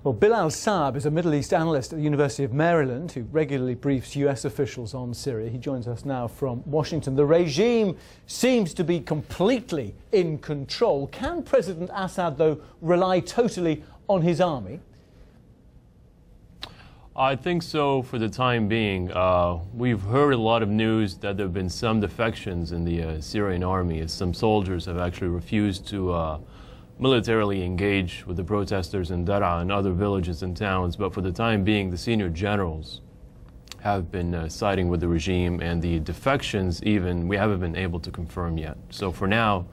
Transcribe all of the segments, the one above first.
Well, Bilal Saab is a Middle East analyst at the University of Maryland who regularly briefs US officials on Syria. He joins us now from Washington. The regime seems to be completely in control. Can President Assad, though, rely totally on his army? I think so for the time being. We've heard a lot of news that there have been some defections in the Syrian army, as some soldiers have actually refused to militarily engage with the protesters in Daraa and other villages and towns. But for the time being, the senior generals have been siding with the regime, and the defections even, we haven't been able to confirm yet. So for now,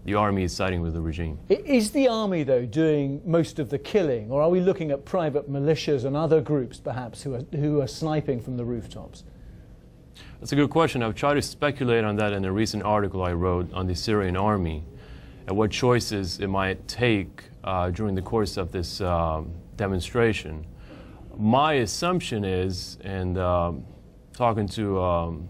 the army is siding with the regime. Is the army, though, doing most of the killing, or are we looking at private militias and other groups, perhaps, who are sniping from the rooftops? That's a good question. I've tried to speculate on that in a recent article I wrote on the Syrian army and what choices it might take during the course of this demonstration. My assumption is, and talking to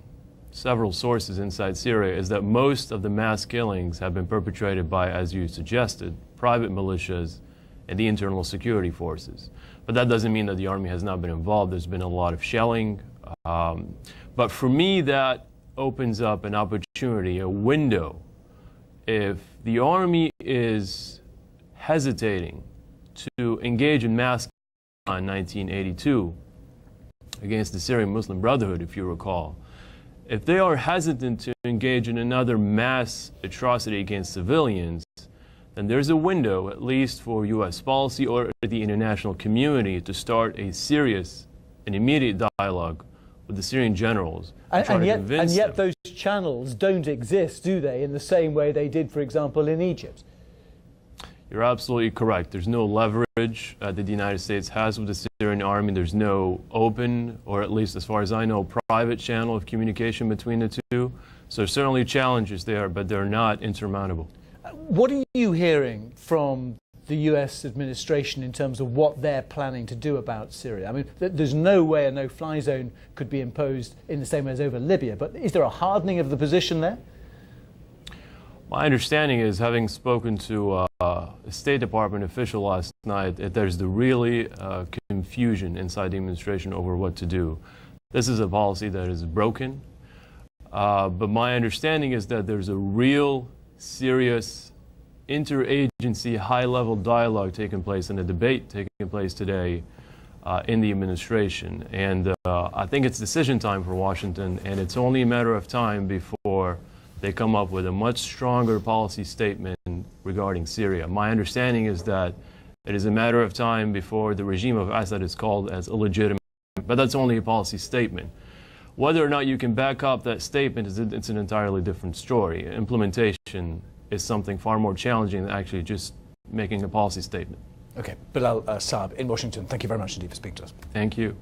several sources inside Syria, is that most of the mass killings have been perpetrated by, as you suggested, private militias and the internal security forces. But that doesn't mean that the army has not been involved. There's been a lot of shelling. But for me, that opens up an opportunity, a window. If the army is hesitating to engage in mass killing in 1982 against the Syrian Muslim Brotherhood, if you recall, if they are hesitant to engage in another mass atrocity against civilians, then there's a window, at least for U.S. policy or the international community, to start a serious and immediate dialogue with the Syrian generals. And yet those channels don't exist, do they, in the same way they did, for example, in Egypt? You're absolutely correct. There's no leverage that the United States has with the Syrian army. There's no open, or at least as far as I know, private channel of communication between the two. So certainly challenges there, but they're not insurmountable. What are you hearing from the US administration in terms of what they're planning to do about Syria? I mean, there's no way a no-fly zone could be imposed in the same way as over Libya, but is there a hardening of the position there? My understanding is, having spoken to a State Department official last night, that there's the really confusion inside the administration over what to do. This is a policy that is broken, but my understanding is that there's a real, serious, interagency, high-level dialogue taking place and a debate taking place today in the administration. And I think it's decision time for Washington, and it's only a matter of time before they come up with a much stronger policy statement regarding Syria. My understanding is that it is a matter of time before the regime of Assad is called as illegitimate, but that's only a policy statement. Whether or not you can back up that statement, it's an entirely different story. Implementation is something far more challenging than actually just making a policy statement. Okay, Bilal Saab in Washington, thank you very much indeed for speaking to us. Thank you.